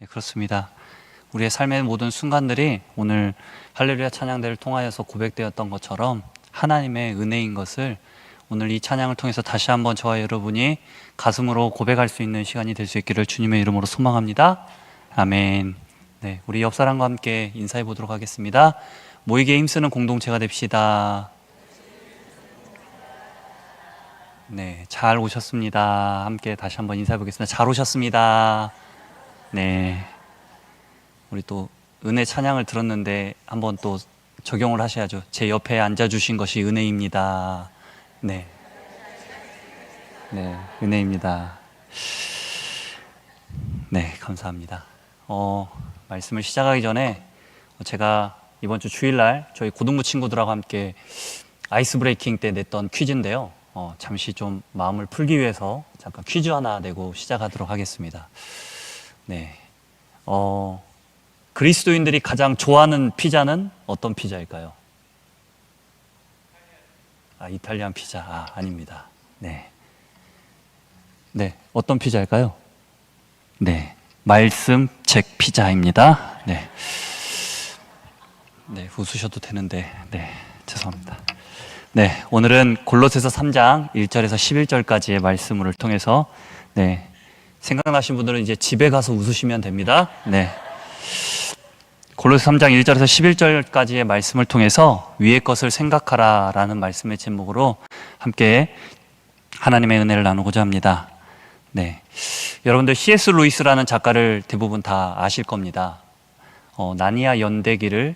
네, 그렇습니다. 우리의 삶의 모든 순간들이 오늘 할렐루야 찬양대를 통하여서 고백되었던 것처럼 하나님의 은혜인 것을 오늘 이 찬양을 통해서 다시 한번 저와 여러분이 가슴으로 고백할 수 있는 시간이 될 수 있기를 주님의 이름으로 소망합니다. 아멘. 네, 우리 옆 사람과 함께 인사해 보도록 하겠습니다. 모이기에 힘쓰는 공동체가 됩시다. 네, 잘 오셨습니다. 함께 다시 한번 인사해 보겠습니다. 잘 오셨습니다. 네, 우리 또 은혜 찬양을 들었는데 한번 또 적용을 하셔야죠. 제 옆에 앉아주신 것이 은혜입니다. 네, 네, 은혜입니다. 네, 감사합니다. 말씀을 시작하기 전에 제가 이번 주 주일날 저희 고등부 친구들하고 함께 아이스 브레이킹 때 냈던 퀴즈인데요. 잠시 좀 마음을 풀기 위해서 잠깐 퀴즈 하나 내고 시작하도록 하겠습니다. 네, 그리스도인들이 가장 좋아하는 피자는 어떤 피자일까요? 이탈리안 피자. 아닙니다. 네, 네, 어떤 피자일까요? 네, 말씀 잭 피자입니다. 네, 네, 웃으셔도 되는데, 네, 죄송합니다. 네, 오늘은 골로새서 3장 1절에서 11절까지의 말씀을 통해서 네, 생각나신 분들은 이제 집에 가서 웃으시면 됩니다. 네, 골로새 3장 1절에서 11절까지의 말씀을 통해서 위의 것을 생각하라 라는 말씀의 제목으로 함께 하나님의 은혜를 나누고자 합니다. 네, 여러분들 C.S. 루이스라는 작가를 대부분 다 아실 겁니다. 나니아 연대기를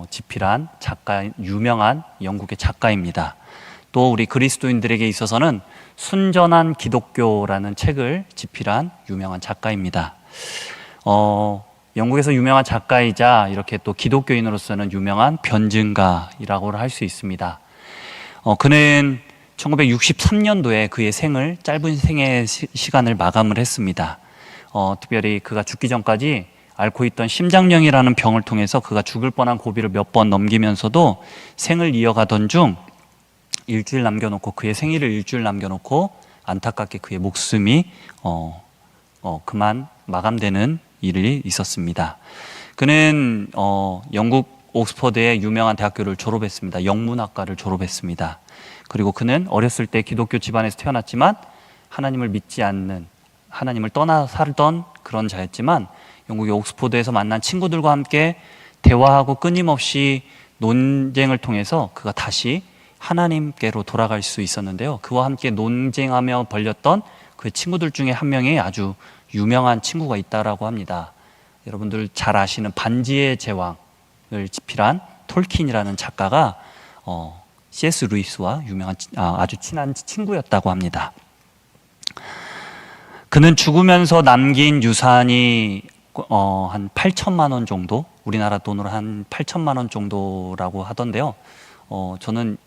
집필한 작가, 유명한 영국의 작가입니다. 또 우리 그리스도인들에게 있어서는 순전한 기독교라는 책을 집필한 유명한 작가입니다. 영국에서 유명한 작가이자 이렇게 또 기독교인으로서는 유명한 변증가이라고 할 수 있습니다. 그는 1963년도에 그의 짧은 생의 시간을 마감을 했습니다. 특별히 그가 죽기 전까지 앓고 있던 심장염이라는 병을 통해서 그가 죽을 뻔한 고비를 몇 번 넘기면서도 생을 이어가던 중 일주일 남겨놓고 그의 생일을 일주일 남겨놓고 안타깝게 그의 목숨이 그만 마감되는 일이 있었습니다. 그는 영국 옥스퍼드의 유명한 대학교를 졸업했습니다. 영문학과를 졸업했습니다. 그리고 그는 어렸을 때 기독교 집안에서 태어났지만 하나님을 믿지 않는, 하나님을 떠나 살던 그런 자였지만 영국의 옥스퍼드에서 만난 친구들과 함께 대화하고 끊임없이 논쟁을 통해서 그가 다시 하나님께로 돌아갈 수 있었는데요. 그와 함께 논쟁하며 벌렸던 그 친구들 중에 한 명의 아주 유명한 친구가 있다라고 합니다. 여러분들 잘 아시는 반지의 제왕을 집필한 톨킨이라는 작가가 C.S. 루이스와 유명한 아주 친한 친구였다고 합니다. 그는 죽으면서 남긴 유산이 한 8천만 원 정도, 우리나라 돈으로 한 8천만 원 정도라고 하던데요. 저는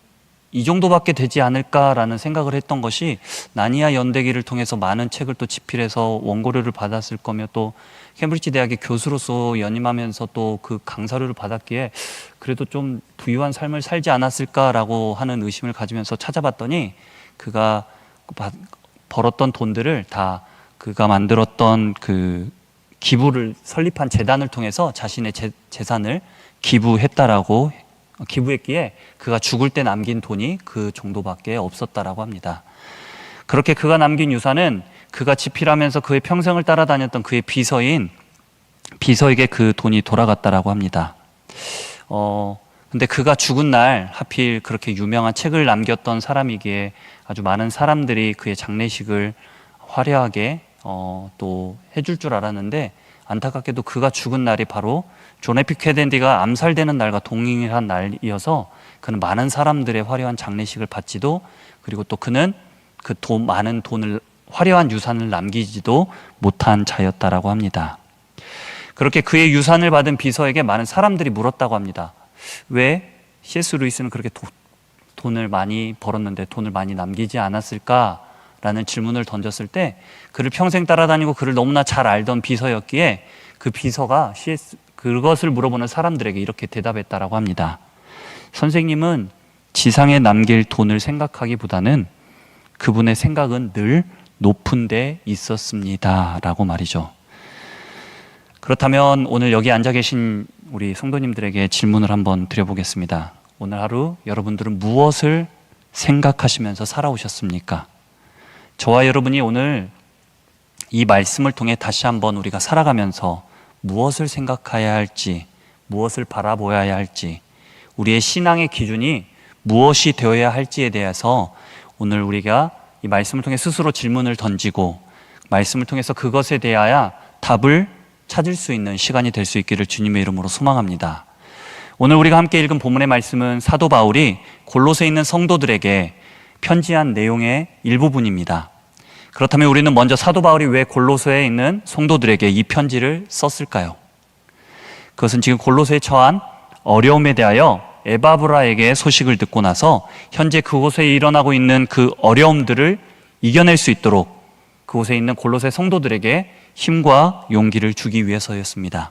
이 정도밖에 되지 않을까라는 생각을 했던 것이 나니아 연대기를 통해서 많은 책을 또 집필해서 원고료를 받았을 거며 또 캠브리지 대학의 교수로서 연임하면서 또 그 강사료를 받았기에 그래도 좀 부유한 삶을 살지 않았을까라고 하는 의심을 가지면서 찾아봤더니 그가 벌었던 돈들을 다 그가 만들었던 그 기부를 설립한 재단을 통해서 자신의 재산을 기부했기에 그가 죽을 때 남긴 돈이 그 정도밖에 없었다라고 합니다. 그렇게 그가 남긴 유산은 그가 집필하면서 그의 평생을 따라다녔던 그의 비서에게 그 돈이 돌아갔다라고 합니다. 근데 그가 죽은 날 하필 그렇게 유명한 책을 남겼던 사람이기에 아주 많은 사람들이 그의 장례식을 화려하게 또 해줄 줄 알았는데 안타깝게도 그가 죽은 날이 바로 존 F 케네디가 암살되는 날과 동일한 날이어서 그는 많은 사람들의 화려한 장례식을 받지도, 그리고 또 그는 그 많은 돈을, 화려한 유산을 남기지도 못한 자였다라고 합니다. 그렇게 그의 유산을 받은 비서에게 많은 사람들이 물었다고 합니다. 왜 C.S. 루이스는 그렇게 돈을 많이 벌었는데 돈을 많이 남기지 않았을까? 라는 질문을 던졌을 때 그를 평생 따라다니고 그를 너무나 잘 알던 비서였기에 그 비서가 그것을 물어보는 사람들에게 이렇게 대답했다라고 합니다. 선생님은 지상에 남길 돈을 생각하기보다는 그분의 생각은 늘 높은 데 있었습니다 라고 말이죠. 그렇다면 오늘 여기 앉아 계신 우리 성도님들에게 질문을 한번 드려보겠습니다. 오늘 하루 여러분들은 무엇을 생각하시면서 살아오셨습니까? 저와 여러분이 오늘 이 말씀을 통해 다시 한번 우리가 살아가면서 무엇을 생각해야 할지, 무엇을 바라보아야 할지, 우리의 신앙의 기준이 무엇이 되어야 할지에 대해서 오늘 우리가 이 말씀을 통해 스스로 질문을 던지고 말씀을 통해서 그것에 대하여 답을 찾을 수 있는 시간이 될 수 있기를 주님의 이름으로 소망합니다. 오늘 우리가 함께 읽은 본문의 말씀은 사도 바울이 골로새에 있는 성도들에게 편지한 내용의 일부분입니다. 그렇다면 우리는 먼저 사도 바울이 왜 골로새에 있는 성도들에게 이 편지를 썼을까요? 그것은 지금 골로새에 처한 어려움에 대하여 에바브라에게 소식을 듣고 나서 현재 그곳에 일어나고 있는 그 어려움들을 이겨낼 수 있도록 그곳에 있는 골로새 성도들에게 힘과 용기를 주기 위해서였습니다.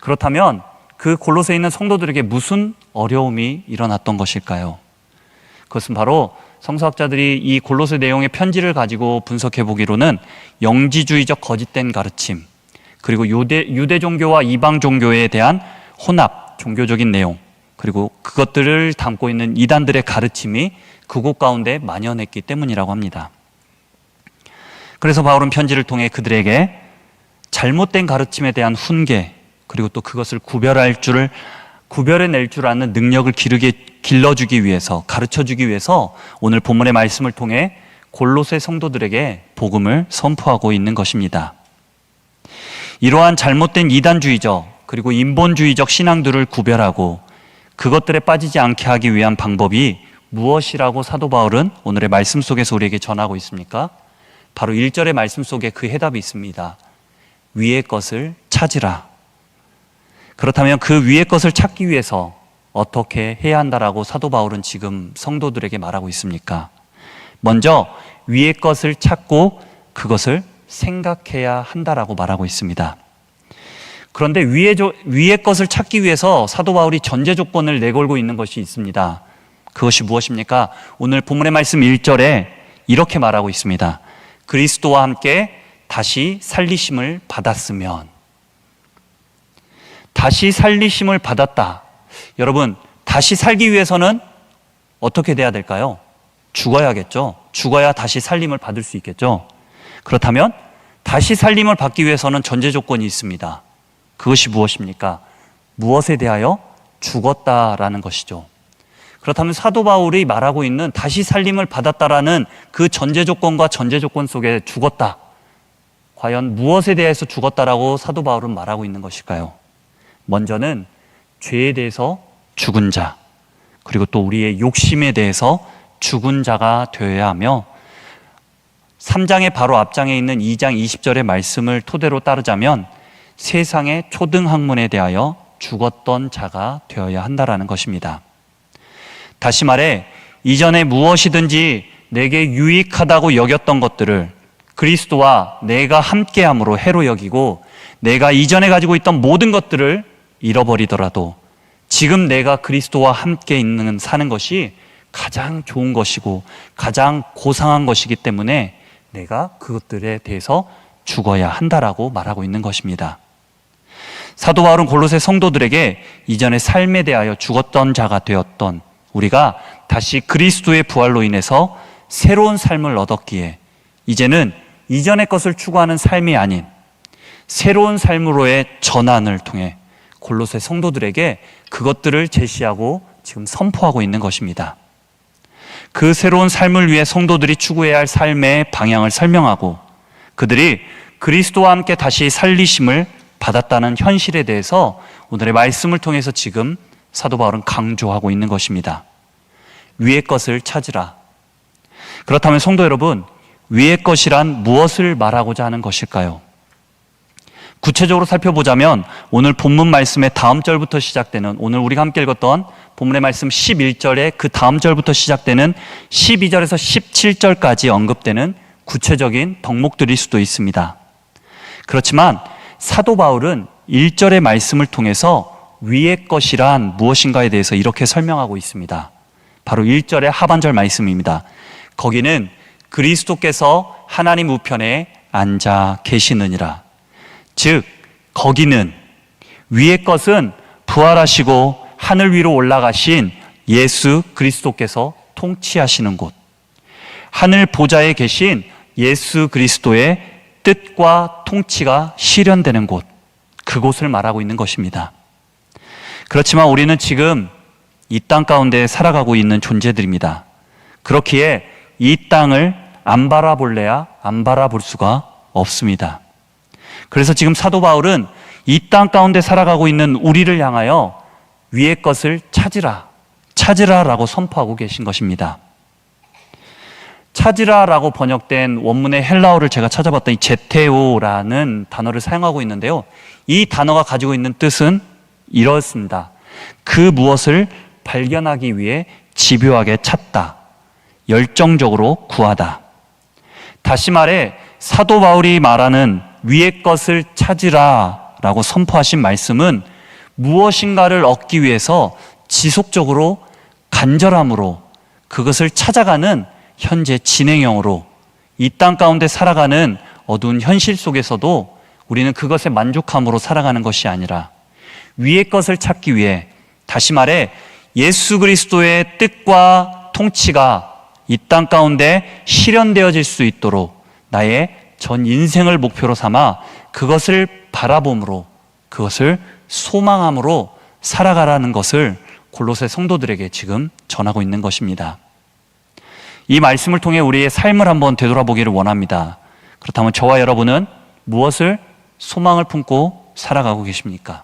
그렇다면 그 골로새에 있는 성도들에게 무슨 어려움이 일어났던 것일까요? 그것은 바로 성서학자들이 이 골로새 내용의 편지를 가지고 분석해 보기로는 영지주의적 거짓된 가르침, 그리고 유대 종교와 이방 종교에 대한 혼합, 종교적인 내용, 그리고 그것들을 담고 있는 이단들의 가르침이 그곳 가운데 만연했기 때문이라고 합니다. 그래서 바울은 편지를 통해 그들에게 잘못된 가르침에 대한 훈계, 그리고 또 그것을 구별해낼 줄 아는 능력을 길러주기 위해서, 가르쳐주기 위해서 오늘 본문의 말씀을 통해 골로새 성도들에게 복음을 선포하고 있는 것입니다. 이러한 잘못된 이단주의적 그리고 인본주의적 신앙들을 구별하고 그것들에 빠지지 않게 하기 위한 방법이 무엇이라고 사도 바울은 오늘의 말씀 속에서 우리에게 전하고 있습니까? 바로 1절의 말씀 속에 그 해답이 있습니다. 위의 것을 찾으라. 그렇다면 그 위의 것을 찾기 위해서 어떻게 해야 한다라고 사도 바울은 지금 성도들에게 말하고 있습니까? 먼저 위의 것을 찾고 그것을 생각해야 한다라고 말하고 있습니다. 그런데 위의 것을 찾기 위해서 사도 바울이 전제 조건을 내걸고 있는 것이 있습니다. 그것이 무엇입니까? 오늘 본문의 말씀 1절에 이렇게 말하고 있습니다. 그리스도와 함께 다시 살리심을 받았으면. 다시 살리심을 받았다. 여러분, 다시 살기 위해서는 어떻게 돼야 될까요? 죽어야겠죠. 죽어야 다시 살림을 받을 수 있겠죠. 그렇다면 다시 살림을 받기 위해서는 전제 조건이 있습니다. 그것이 무엇입니까? 무엇에 대하여? 죽었다라는 것이죠. 그렇다면 사도 바울이 말하고 있는 다시 살림을 받았다라는 그 전제 조건과 전제 조건 속에 죽었다. 과연 무엇에 대해서 죽었다라고 사도 바울은 말하고 있는 것일까요? 먼저는 죄에 대해서 죽은 자, 그리고 또 우리의 욕심에 대해서 죽은 자가 되어야 하며 3장의 바로 앞장에 있는 2장 20절의 말씀을 토대로 따르자면 세상의 초등학문에 대하여 죽었던 자가 되어야 한다라는 것입니다. 다시 말해 이전에 무엇이든지 내게 유익하다고 여겼던 것들을 그리스도와 내가 함께함으로 해로 여기고 내가 이전에 가지고 있던 모든 것들을 잃어버리더라도 지금 내가 그리스도와 함께 사는 것이 가장 좋은 것이고 가장 고상한 것이기 때문에 내가 그것들에 대해서 죽어야 한다라고 말하고 있는 것입니다. 사도 바울은 골로새 성도들에게 이전의 삶에 대하여 죽었던 자가 되었던 우리가 다시 그리스도의 부활로 인해서 새로운 삶을 얻었기에 이제는 이전의 것을 추구하는 삶이 아닌 새로운 삶으로의 전환을 통해 골로새 성도들에게 그것들을 제시하고 지금 선포하고 있는 것입니다. 그 새로운 삶을 위해 성도들이 추구해야 할 삶의 방향을 설명하고 그들이 그리스도와 함께 다시 살리심을 받았다는 현실에 대해서 오늘의 말씀을 통해서 지금 사도 바울은 강조하고 있는 것입니다. 위의 것을 찾으라. 그렇다면 성도 여러분, 위의 것이란 무엇을 말하고자 하는 것일까요? 구체적으로 살펴보자면 오늘 본문 말씀의 다음 절부터 시작되는 오늘 우리가 함께 읽었던 본문의 말씀 11절의 그 다음 절부터 시작되는 12절에서 17절까지 언급되는 구체적인 덕목들일 수도 있습니다. 그렇지만 사도 바울은 1절의 말씀을 통해서 위의 것이란 무엇인가에 대해서 이렇게 설명하고 있습니다. 바로 1절의 하반절 말씀입니다. 거기는 그리스도께서 하나님 우편에 앉아 계시느니라. 즉 거기는, 위의 것은 부활하시고 하늘 위로 올라가신 예수 그리스도께서 통치하시는 곳, 하늘 보좌에 계신 예수 그리스도의 뜻과 통치가 실현되는 곳, 그곳을 말하고 있는 것입니다. 그렇지만 우리는 지금 이 땅 가운데 살아가고 있는 존재들입니다. 그렇기에 이 땅을 안 바라볼래야 안 바라볼 수가 없습니다. 그래서 지금 사도 바울은 이 땅 가운데 살아가고 있는 우리를 향하여 위의 것을 찾으라라고 선포하고 계신 것입니다. 찾으라라고 번역된 원문의 헬라어를 제가 찾아봤더니 제테오라는 단어를 사용하고 있는데요. 이 단어가 가지고 있는 뜻은 이렇습니다. 그 무엇을 발견하기 위해 집요하게 찾다, 열정적으로 구하다. 다시 말해 사도 바울이 말하는 위의 것을 찾으라라고 선포하신 말씀은 무엇인가를 얻기 위해서 지속적으로 간절함으로 그것을 찾아가는 현재 진행형으로 이 땅 가운데 살아가는 어두운 현실 속에서도 우리는 그것에 만족함으로 살아가는 것이 아니라 위의 것을 찾기 위해, 다시 말해 예수 그리스도의 뜻과 통치가 이 땅 가운데 실현되어질 수 있도록 나의 전 인생을 목표로 삼아 그것을 바라봄으로, 그것을 소망함으로 살아가라는 것을 골로새 성도들에게 지금 전하고 있는 것입니다. 이 말씀을 통해 우리의 삶을 한번 되돌아보기를 원합니다. 그렇다면 저와 여러분은 무엇을 소망을 품고 살아가고 계십니까?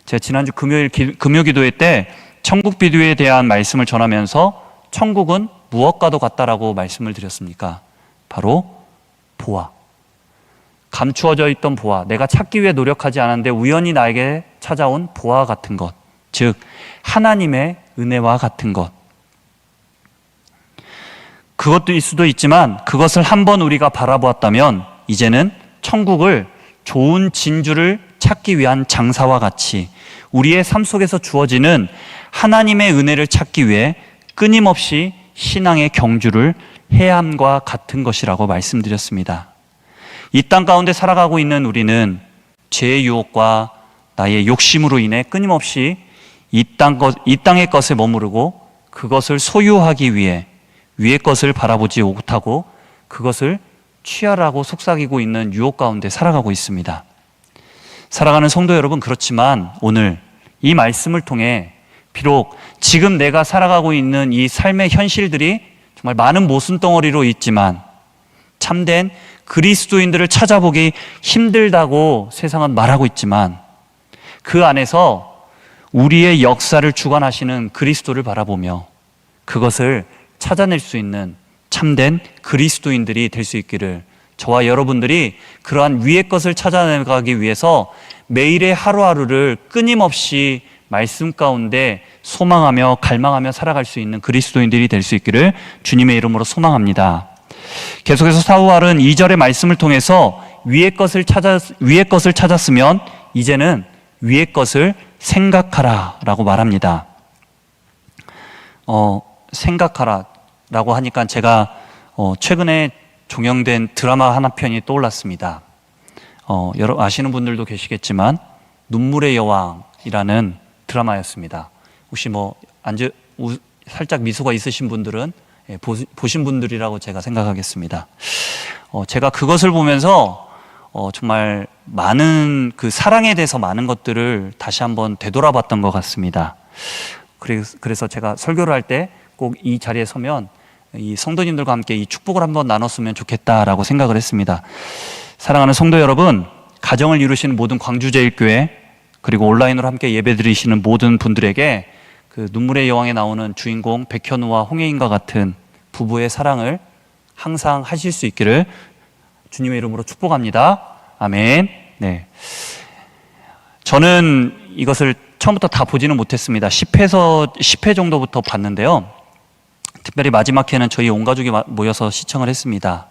제가 지난주 금요 기도회 때 천국 비두에 대한 말씀을 전하면서 천국은 무엇과도 같다라고 말씀을 드렸습니까? 바로 보화, 감추어져 있던 보화, 내가 찾기 위해 노력하지 않았는데 우연히 나에게 찾아온 보화 같은 것, 즉 하나님의 은혜와 같은 것, 그것도 일 수도 있지만 그것을 한번 우리가 바라보았다면 이제는 천국을 좋은 진주를 찾기 위한 장사와 같이 우리의 삶 속에서 주어지는 하나님의 은혜를 찾기 위해 끊임없이 신앙의 경주를 해야 함과 같은 것이라고 말씀드렸습니다. 이 땅 가운데 살아가고 있는 우리는 죄의 유혹과 나의 욕심으로 인해 끊임없이 이 땅의 것에 머무르고 그것을 소유하기 위해 위의 것을 바라보지 못하고 그것을 취하라고 속삭이고 있는 유혹 가운데 살아가고 있습니다. 살아가는 성도 여러분, 그렇지만 오늘 이 말씀을 통해 비록 지금 내가 살아가고 있는 이 삶의 현실들이 정말 많은 모순덩어리로 있지만 참된 그리스도인들을 찾아보기 힘들다고 세상은 말하고 있지만 그 안에서 우리의 역사를 주관하시는 그리스도를 바라보며 그것을 찾아낼 수 있는 참된 그리스도인들이 될 수 있기를, 저와 여러분들이 그러한 위의 것을 찾아내가기 위해서 매일의 하루하루를 끊임없이 말씀 가운데 소망하며 갈망하며 살아갈 수 있는 그리스도인들이 될 수 있기를 주님의 이름으로 소망합니다. 계속해서 사도 바울은 2절의 말씀을 통해서 위의 것을 찾았으면 이제는 위의 것을 생각하라 라고 말합니다. 생각하라 라고 하니까 제가 최근에 종영된 드라마 하나 편이 떠올랐습니다. 여러분 아시는 분들도 계시겠지만 눈물의 여왕이라는 드라마였습니다. 혹시 살짝 미소가 있으신 분들은 보신 분들이라고 제가 생각하겠습니다. 제가 그것을 보면서 정말 많은 그 사랑에 대해서 많은 것들을 다시 한번 되돌아봤던 것 같습니다. 그래서 제가 설교를 할 때 꼭 이 자리에 서면 이 성도님들과 함께 이 축복을 한번 나눴으면 좋겠다라고 생각을 했습니다. 사랑하는 성도 여러분, 가정을 이루시는 모든 광주제일교회 그리고 온라인으로 함께 예배드리시는 모든 분들에게 그 눈물의 여왕에 나오는 주인공 백현우와 홍혜인과 같은 부부의 사랑을 항상 하실 수 있기를 주님의 이름으로 축복합니다. 아멘. 네. 저는 이것을 처음부터 다 보지는 못했습니다. 10회 정도부터 봤는데요. 특별히 마지막 회는 저희 온 가족이 모여서 시청을 했습니다.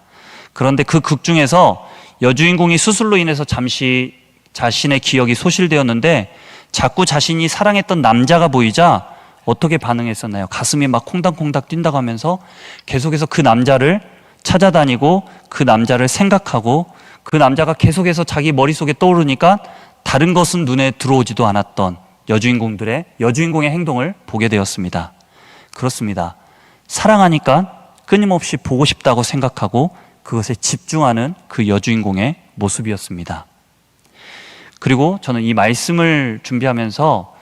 그런데 그 극 중에서 여주인공이 수술로 인해서 잠시 자신의 기억이 소실되었는데 자꾸 자신이 사랑했던 남자가 보이자 어떻게 반응했었나요? 가슴이 막 콩닥콩닥 뛴다고 하면서 계속해서 그 남자를 찾아다니고 그 남자를 생각하고 그 남자가 계속해서 자기 머릿속에 떠오르니까 다른 것은 눈에 들어오지도 않았던 여주인공의 행동을 보게 되었습니다. 그렇습니다. 사랑하니까 끊임없이 보고 싶다고 생각하고 그것에 집중하는 그 여주인공의 모습이었습니다. 그리고 저는 이 말씀을 준비하면서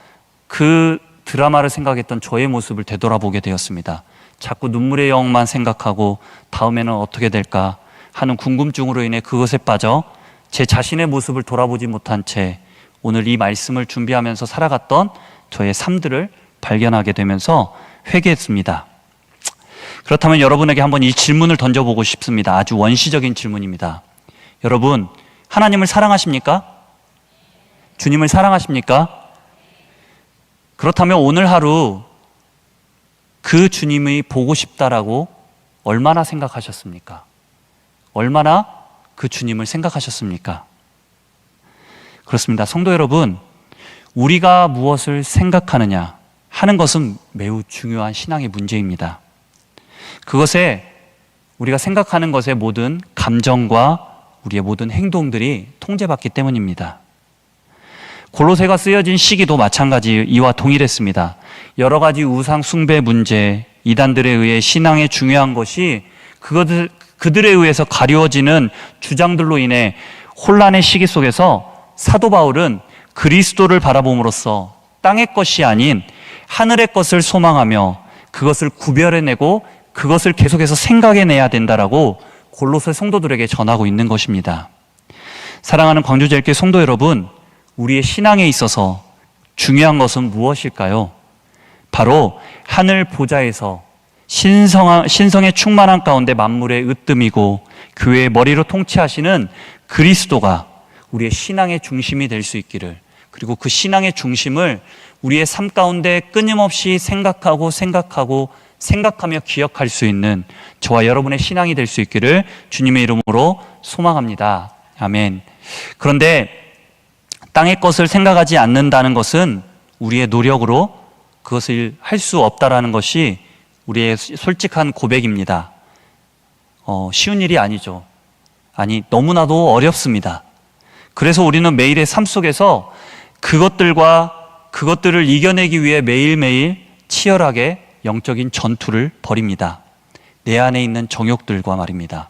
그 드라마를 생각했던 저의 모습을 되돌아보게 되었습니다. 자꾸 눈물의 여왕만 생각하고 다음에는 어떻게 될까 하는 궁금증으로 인해 그것에 빠져 제 자신의 모습을 돌아보지 못한 채 오늘 이 말씀을 준비하면서 살아갔던 저의 삶들을 발견하게 되면서 회개했습니다. 그렇다면 여러분에게 한번 이 질문을 던져보고 싶습니다. 아주 원시적인 질문입니다. 여러분, 하나님을 사랑하십니까? 주님을 사랑하십니까? 그렇다면 오늘 하루 그 주님이 보고 싶다라고 얼마나 생각하셨습니까? 얼마나 그 주님을 생각하셨습니까? 그렇습니다. 성도 여러분, 우리가 무엇을 생각하느냐 하는 것은 매우 중요한 신앙의 문제입니다. 그것에 우리가 생각하는 것의 모든 감정과 우리의 모든 행동들이 통제받기 때문입니다. 골로새가 쓰여진 시기도 마찬가지 이와 동일했습니다. 여러 가지 우상 숭배 문제, 이단들에 의해 신앙에 중요한 것이 그들에 의해서 가려워지는 주장들로 인해 혼란의 시기 속에서 사도 바울은 그리스도를 바라봄으로써 땅의 것이 아닌 하늘의 것을 소망하며 그것을 구별해내고 그것을 계속해서 생각해내야 된다라고 골로새 성도들에게 전하고 있는 것입니다. 사랑하는 광주제일교회 성도 여러분, 우리의 신앙에 있어서 중요한 것은 무엇일까요? 바로 하늘 보좌에서 신성의 충만한 가운데 만물의 으뜸이고 교회의 머리로 통치하시는 그리스도가 우리의 신앙의 중심이 될 수 있기를, 그리고 그 신앙의 중심을 우리의 삶 가운데 끊임없이 생각하며 기억할 수 있는 저와 여러분의 신앙이 될 수 있기를 주님의 이름으로 소망합니다. 아멘. 그런데 땅의 것을 생각하지 않는다는 것은 우리의 노력으로 그것을 할 수 없다라는 것이 우리의 솔직한 고백입니다. 쉬운 일이 아니죠. 아니, 너무나도 어렵습니다. 그래서 우리는 매일의 삶 속에서 그것들을 이겨내기 위해 매일매일 치열하게 영적인 전투를 벌입니다. 내 안에 있는 정욕들과 말입니다.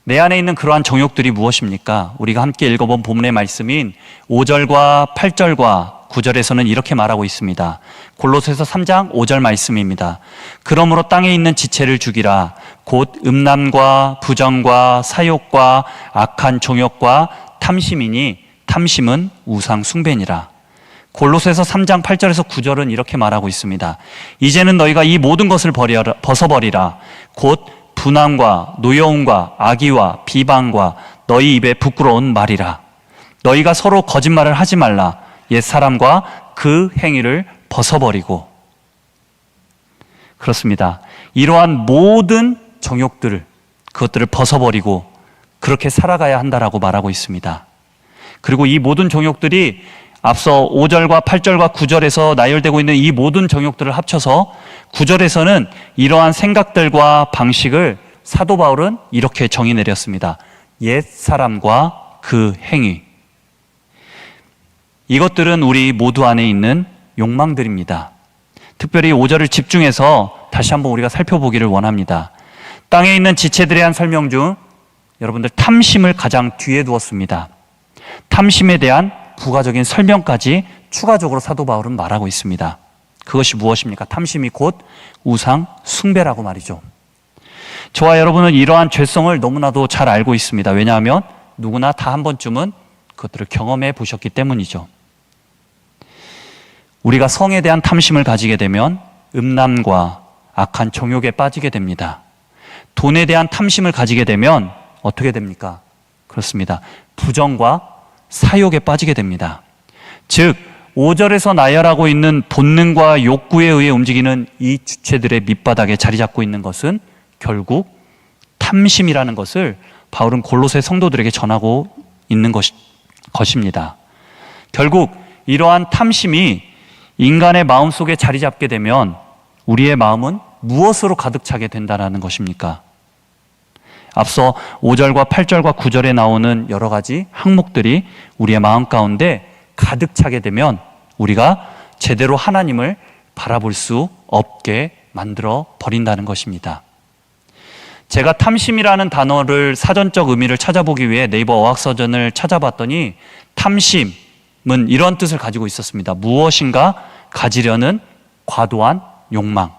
내 안에 있는 그러한 정욕들이 무엇입니까? 우리가 함께 읽어본 본문의 말씀인 5절과 8절과 9절에서는 이렇게 말하고 있습니다. 골로새서 3장 5절 말씀입니다. 그러므로 땅에 있는 지체를 죽이라. 곧 음란과 부정과 사욕과 악한 종욕과 탐심이니 탐심은 우상 숭배니라. 골로새서 3장 8절에서 9절은 이렇게 말하고 있습니다. 이제는 너희가 이 모든 것을 벗어버리라. 곧 분함과 노여움과 악의와 비방과 너희 입에 부끄러운 말이라. 너희가 서로 거짓말을 하지 말라. 옛 사람과 그 행위를 벗어버리고. 그렇습니다. 이러한 모든 정욕들을, 그것들을 벗어버리고 그렇게 살아가야 한다라고 말하고 있습니다. 그리고 이 모든 정욕들이 앞서 5절과 8절과 9절에서 나열되고 있는 이 모든 정욕들을 합쳐서 9절에서는 이러한 생각들과 방식을 사도 바울은 이렇게 정의 내렸습니다. 옛 사람과 그 행위. 이것들은 우리 모두 안에 있는 욕망들입니다. 특별히 5절을 집중해서 다시 한번 우리가 살펴보기를 원합니다. 땅에 있는 지체들에 대한 설명 중 여러분들 탐심을 가장 뒤에 두었습니다. 탐심에 대한 부가적인 설명까지 추가적으로 사도 바울은 말하고 있습니다. 그것이 무엇입니까? 탐심이 곧 우상 숭배라고 말이죠. 저와 여러분은 이러한 죄성을 너무나도 잘 알고 있습니다. 왜냐하면 누구나 다 한 번쯤은 그것들을 경험해 보셨기 때문이죠. 우리가 성에 대한 탐심을 가지게 되면 음란과 악한 정욕에 빠지게 됩니다. 돈에 대한 탐심을 가지게 되면 어떻게 됩니까? 그렇습니다. 부정과 사욕에 빠지게 됩니다. 즉 5절에서 나열하고 있는 본능과 욕구에 의해 움직이는 이 주체들의 밑바닥에 자리 잡고 있는 것은 결국 탐심이라는 것을 바울은 골로새 성도들에게 전하고 있는 것입니다. 결국 이러한 탐심이 인간의 마음속에 자리 잡게 되면 우리의 마음은 무엇으로 가득 차게 된다는 것입니까? 앞서 5절과 8절과 9절에 나오는 여러 가지 항목들이 우리의 마음 가운데 가득 차게 되면 우리가 제대로 하나님을 바라볼 수 없게 만들어 버린다는 것입니다. 제가 탐심이라는 단어를 사전적 의미를 찾아보기 위해 네이버 어학서전을 찾아봤더니 탐심은 이런 뜻을 가지고 있었습니다. 무엇인가 가지려는 과도한 욕망.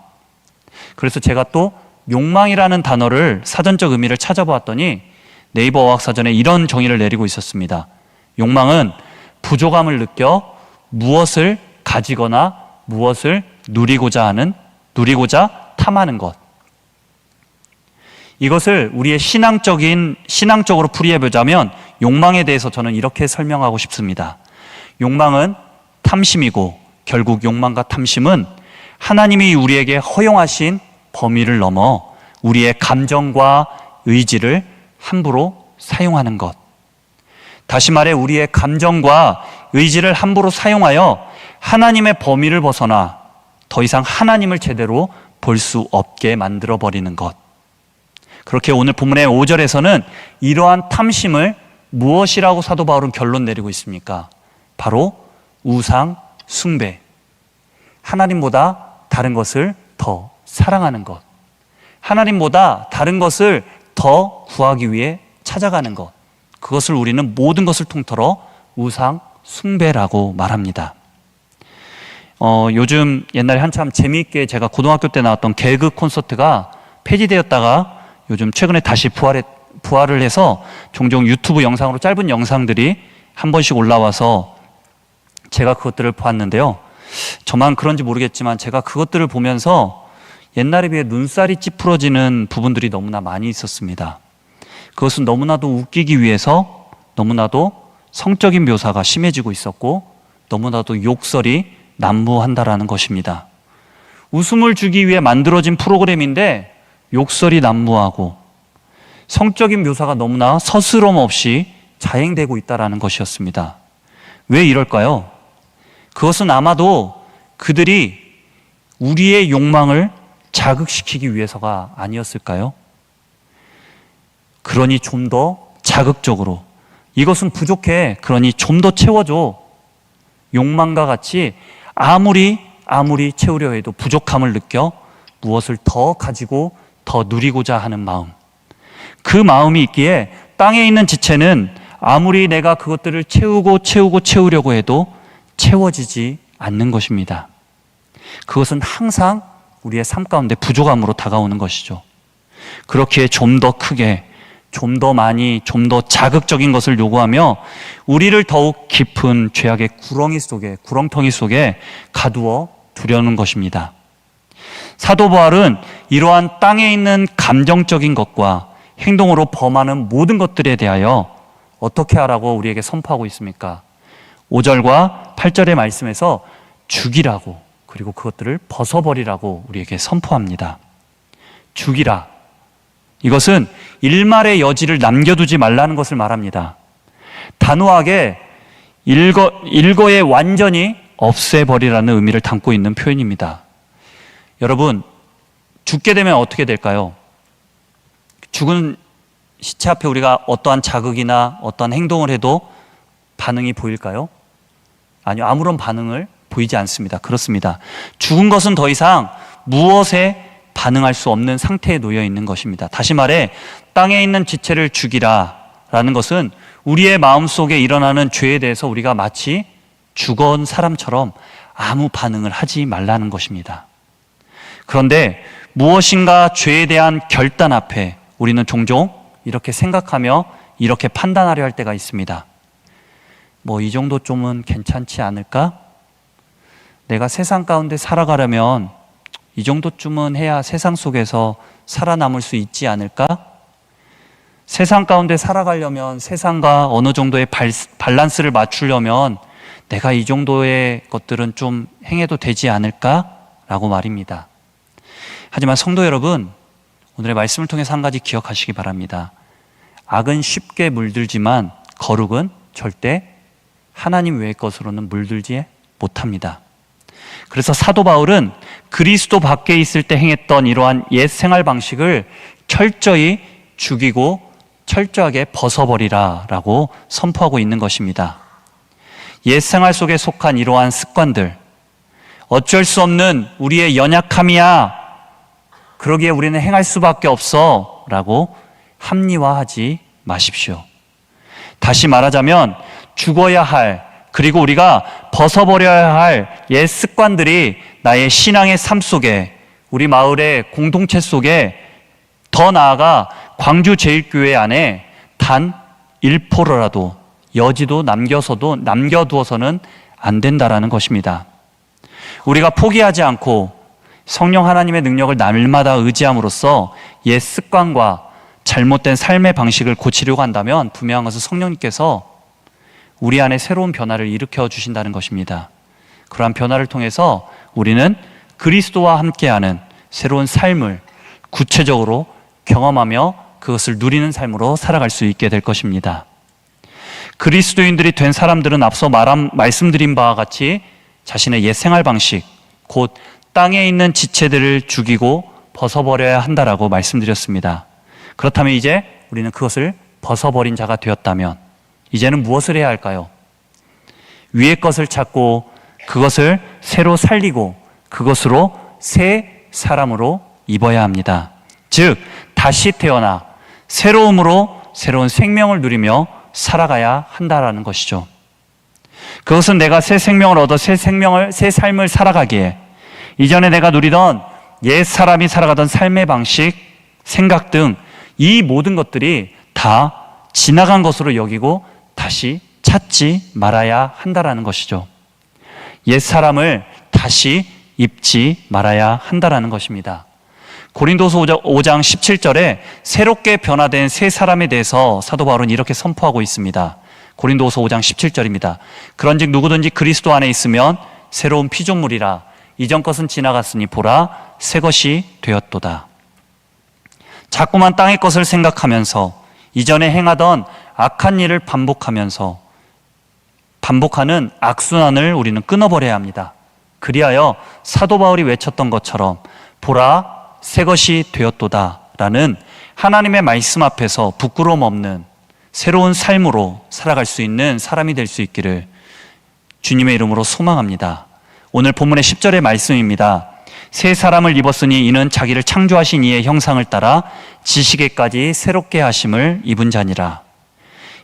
그래서 제가 또 욕망이라는 단어를 사전적 의미를 찾아보았더니 네이버 어학서전에 이런 정의를 내리고 있었습니다. 욕망은 부족함을 느껴 무엇을 가지거나 무엇을 누리고자 탐하는 것. 이것을 우리의 신앙적으로 풀이해보자면 욕망에 대해서 저는 이렇게 설명하고 싶습니다. 욕망은 탐심이고 결국 욕망과 탐심은 하나님이 우리에게 허용하신 범위를 넘어 우리의 감정과 의지를 함부로 사용하는 것. 다시 말해 우리의 감정과 의지를 함부로 사용하여 하나님의 범위를 벗어나 더 이상 하나님을 제대로 볼 수 없게 만들어버리는 것. 그렇게 오늘 본문의 5절에서는 이러한 탐심을 무엇이라고 사도 바울은 결론 내리고 있습니까? 바로 우상 숭배. 하나님보다 다른 것을 더 사랑하는 것. 하나님보다 다른 것을 더 구하기 위해 찾아가는 것. 그것을 우리는 모든 것을 통틀어 우상 숭배라고 말합니다. 요즘 옛날에 한참 재미있게 제가 고등학교 때 나왔던 개그 콘서트가 폐지되었다가 요즘 최근에 다시 부활을 해서 종종 유튜브 영상으로 짧은 영상들이 한 번씩 올라와서 제가 그것들을 보았는데요. 저만 그런지 모르겠지만 제가 그것들을 보면서 옛날에 비해 눈살이 찌푸러지는 부분들이 너무나 많이 있었습니다. 그것은 너무나도 웃기기 위해서 너무나도 성적인 묘사가 심해지고 있었고 너무나도 욕설이 난무한다라는 것입니다. 웃음을 주기 위해 만들어진 프로그램인데 욕설이 난무하고 성적인 묘사가 너무나 서스럼 없이 자행되고 있다는 것이었습니다. 왜 이럴까요? 그것은 아마도 그들이 우리의 욕망을 자극시키기 위해서가 아니었을까요? 그러니 좀 더 자극적으로 이것은 부족해. 그러니 좀 더 채워줘. 욕망과 같이 아무리 채우려 해도 부족함을 느껴 무엇을 더 가지고 더 누리고자 하는 마음. 그 마음이 있기에 땅에 있는 지체는 아무리 내가 그것들을 채우려고 해도 채워지지 않는 것입니다. 그것은 항상 우리의 삶 가운데 부족함으로 다가오는 것이죠. 그렇기에 좀 더 크게, 좀 더 많이, 좀 더 자극적인 것을 요구하며 우리를 더욱 깊은 죄악의 구렁텅이 속에 가두어 두려는 것입니다. 사도 바울은 이러한 땅에 있는 감정적인 것과 행동으로 범하는 모든 것들에 대하여 어떻게 하라고 우리에게 선포하고 있습니까? 5절과 8절의 말씀에서 죽이라고, 그리고 그것들을 벗어버리라고 우리에게 선포합니다. 죽이라. 이것은 일말의 여지를 남겨두지 말라는 것을 말합니다. 단호하게 일거에 완전히 없애버리라는 의미를 담고 있는 표현입니다. 여러분, 죽게 되면 어떻게 될까요? 죽은 시체 앞에 우리가 어떠한 자극이나 어떠한 행동을 해도 반응이 보일까요? 아니요, 아무런 반응을 보이지 않습니다. 그렇습니다. 죽은 것은 더 이상 무엇에 반응할 수 없는 상태에 놓여 있는 것입니다. 다시 말해 땅에 있는 지체를 죽이라라는 것은 우리의 마음속에 일어나는 죄에 대해서 우리가 마치 죽은 사람처럼 아무 반응을 하지 말라는 것입니다. 그런데 무엇인가 죄에 대한 결단 앞에 우리는 종종 이렇게 생각하며 이렇게 판단하려 할 때가 있습니다. 뭐 이 정도쯤은 괜찮지 않을까? 내가 세상 가운데 살아가려면 이 정도쯤은 해야 세상 속에서 살아남을 수 있지 않을까? 세상 가운데 살아가려면 세상과 어느 정도의 밸런스를 맞추려면 내가 이 정도의 것들은 좀 행해도 되지 않을까? 라고 말입니다. 하지만 성도 여러분, 오늘의 말씀을 통해서 한 가지 기억하시기 바랍니다. 악은 쉽게 물들지만 거룩은 절대 하나님 외의 것으로는 물들지 못합니다. 그래서 사도 바울은 그리스도 밖에 있을 때 행했던 이러한 옛 생활 방식을 철저히 죽이고 철저하게 벗어버리라 라고 선포하고 있는 것입니다. 옛 생활 속에 속한 이러한 습관들, 어쩔 수 없는 우리의 연약함이야, 그러기에 우리는 행할 수밖에 없어 라고 합리화하지 마십시오. 다시 말하자면 죽어야 할, 그리고 우리가 벗어버려야 할 옛 습관들이 나의 신앙의 삶 속에, 우리 마을의 공동체 속에, 더 나아가 광주제일교회 안에 단 1%라도 여지도 남겨두어서는 안 된다라는 것입니다. 우리가 포기하지 않고 성령 하나님의 능력을 날마다 의지함으로써 옛 습관과 잘못된 삶의 방식을 고치려고 한다면 분명한 것은 성령님께서 우리 안에 새로운 변화를 일으켜 주신다는 것입니다. 그러한 변화를 통해서 우리는 그리스도와 함께하는 새로운 삶을 구체적으로 경험하며 그것을 누리는 삶으로 살아갈 수 있게 될 것입니다. 그리스도인들이 된 사람들은 앞서 말씀드린 바와 같이 자신의 옛 생활 방식, 곧 땅에 있는 지체들을 죽이고 벗어버려야 한다라고 말씀드렸습니다. 그렇다면 이제 우리는 그것을 벗어버린 자가 되었다면 이제는 무엇을 해야 할까요? 위의 것을 찾고 그것을 새로 살리고 그것으로 새 사람으로 입어야 합니다. 즉 다시 태어나 새로움으로 새로운 생명을 누리며 살아가야 한다라는 것이죠. 그것은 내가 새 생명을 얻어 새 삶을 살아가기에 이전에 내가 누리던 옛 사람이 살아가던 삶의 방식, 생각 등 이 모든 것들이 다 지나간 것으로 여기고 다시 찾지 말아야 한다라는 것이죠. 옛 사람을 다시 입지 말아야 한다라는 것입니다. 고린도서 5장 17절에 새롭게 변화된 새 사람에 대해서 사도 바울은 이렇게 선포하고 있습니다. 고린도서 5장 17절입니다. 그런즉 누구든지 그리스도 안에 있으면 새로운 피조물이라, 이전 것은 지나갔으니 보라 새 것이 되었도다. 자꾸만 땅의 것을 생각하면서 이전에 행하던 악한 일을 반복하는 악순환을 우리는 끊어버려야 합니다. 그리하여 사도 바울이 외쳤던 것처럼 보라 새 것이 되었도다 라는 하나님의 말씀 앞에서 부끄러움 없는 새로운 삶으로 살아갈 수 있는 사람이 될 수 있기를 주님의 이름으로 소망합니다. 오늘 본문의 10절의 말씀입니다. 새 사람을 입었으니 이는 자기를 창조하신 이의 형상을 따라 지식에까지 새롭게 하심을 입은 자니라.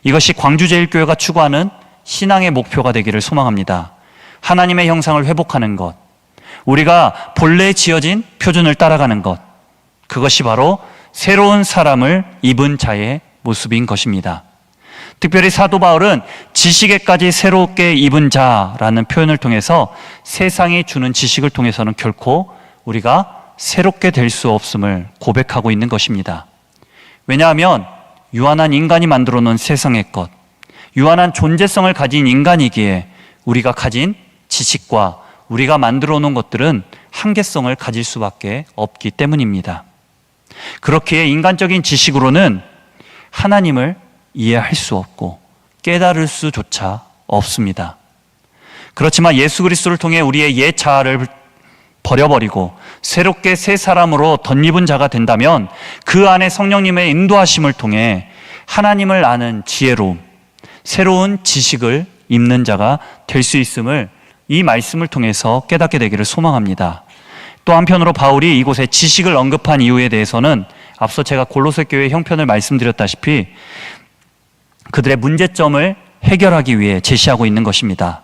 이것이 광주제일교회가 추구하는 신앙의 목표가 되기를 소망합니다. 하나님의 형상을 회복하는 것, 우리가 본래 지어진 표준을 따라가는 것, 그것이 바로 새로운 사람을 입은 자의 모습인 것입니다. 특별히 사도 바울은 지식에까지 새롭게 입은 자라는 표현을 통해서 세상이 주는 지식을 통해서는 결코 우리가 새롭게 될 수 없음을 고백하고 있는 것입니다. 왜냐하면 유한한 인간이 만들어 놓은 세상의 것, 유한한 존재성을 가진 인간이기에 우리가 가진 지식과 우리가 만들어 놓은 것들은 한계성을 가질 수밖에 없기 때문입니다. 그렇기에 인간적인 지식으로는 하나님을 이해할 수 없고 깨달을 수조차 없습니다. 그렇지만 예수 그리스도를 통해 우리의 옛 자아를 버려버리고 새롭게 새 사람으로 덧입은 자가 된다면 그 안에 성령님의 인도하심을 통해 하나님을 아는 지혜로움, 새로운 지식을 입는 자가 될 수 있음을 이 말씀을 통해서 깨닫게 되기를 소망합니다. 또 한편으로 바울이 이곳에 지식을 언급한 이유에 대해서는 앞서 제가 골로새 교회 형편을 말씀드렸다시피 그들의 문제점을 해결하기 위해 제시하고 있는 것입니다.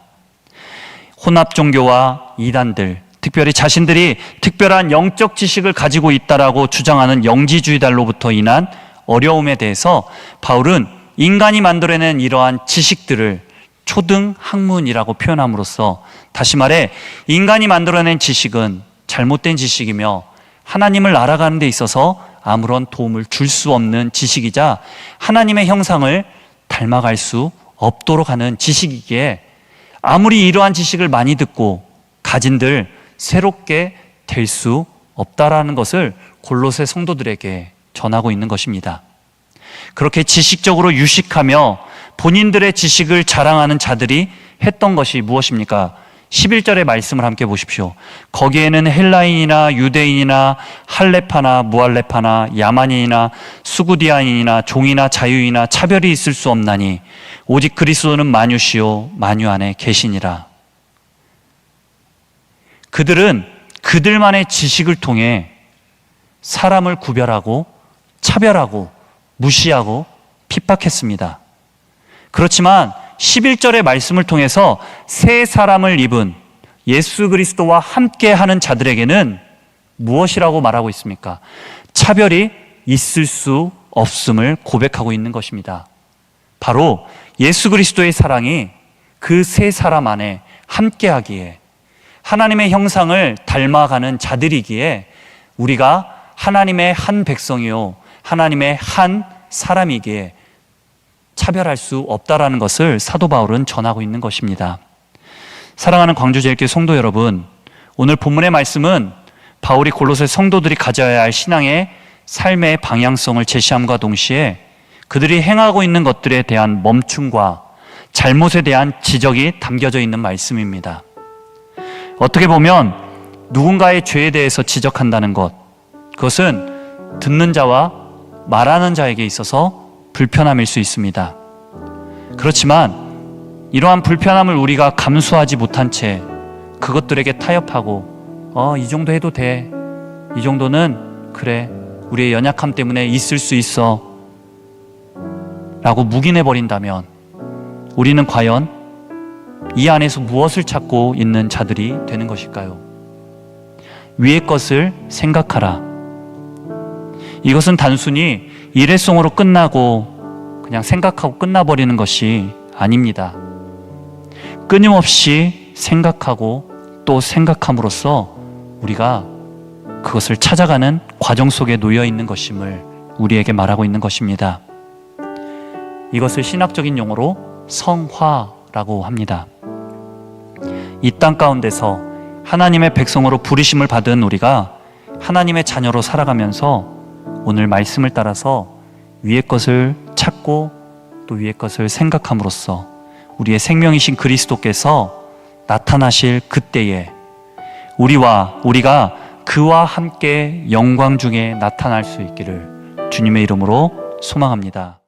혼합 종교와 이단들, 특별히 자신들이 특별한 영적 지식을 가지고 있다라고 주장하는 영지주의달로부터 인한 어려움에 대해서 바울은 인간이 만들어낸 이러한 지식들을 초등 학문이라고 표현함으로써, 다시 말해 인간이 만들어낸 지식은 잘못된 지식이며 하나님을 알아가는 데 있어서 아무런 도움을 줄 수 없는 지식이자 하나님의 형상을 닮아갈 수 없도록 하는 지식이기에 아무리 이러한 지식을 많이 듣고 가진들 새롭게 될 수 없다라는 것을 골로새 성도들에게 전하고 있는 것입니다. 그렇게 지식적으로 유식하며 본인들의 지식을 자랑하는 자들이 했던 것이 무엇입니까? 11절의 말씀을 함께 보십시오. 거기에는 헬라인이나 유대인이나 할레파나 무할레파나 야만인이나 수구디아인이나 종이나 자유인이나 차별이 있을 수 없나니 오직 그리스도는 만유시요 만유 안에 계시니라. 그들은 그들만의 지식을 통해 사람을 구별하고 차별하고 무시하고 핍박했습니다. 그렇지만 11절의 말씀을 통해서 새 사람을 입은 예수 그리스도와 함께하는 자들에게는 무엇이라고 말하고 있습니까? 차별이 있을 수 없음을 고백하고 있는 것입니다. 바로 예수 그리스도의 사랑이 그 새 사람 안에 함께하기에, 하나님의 형상을 닮아가는 자들이기에 우리가 하나님의 한 백성이요 하나님의 한 사람이기에 차별할 수 없다라는 것을 사도 바울은 전하고 있는 것입니다. 사랑하는 광주제일교회 성도 여러분, 오늘 본문의 말씀은 바울이 골로새 성도들이 가져야 할 신앙의 삶의 방향성을 제시함과 동시에 그들이 행하고 있는 것들에 대한 멈춤과 잘못에 대한 지적이 담겨져 있는 말씀입니다. 어떻게 보면 누군가의 죄에 대해서 지적한다는 것, 그것은 듣는 자와 말하는 자에게 있어서 불편함일 수 있습니다. 그렇지만 이러한 불편함을 우리가 감수하지 못한 채 그것들에게 타협하고 이 정도 해도 돼, 이 정도는 그래, 우리의 연약함 때문에 있을 수 있어 라고 묵인해버린다면 우리는 과연 이 안에서 무엇을 찾고 있는 자들이 되는 것일까요? 위의 것을 생각하라. 이것은 단순히 일회성으로 끝나고 그냥 생각하고 끝나버리는 것이 아닙니다. 끊임없이 생각하고 또 생각함으로써 우리가 그것을 찾아가는 과정 속에 놓여 있는 것임을 우리에게 말하고 있는 것입니다. 이것을 신학적인 용어로 성화라고 합니다. 이 땅 가운데서 하나님의 백성으로 부르심을 받은 우리가 하나님의 자녀로 살아가면서 오늘 말씀을 따라서 위의 것을 찾고 또 위의 것을 생각함으로써 우리의 생명이신 그리스도께서 나타나실 그때에 우리가 그와 함께 영광 중에 나타날 수 있기를 주님의 이름으로 소망합니다.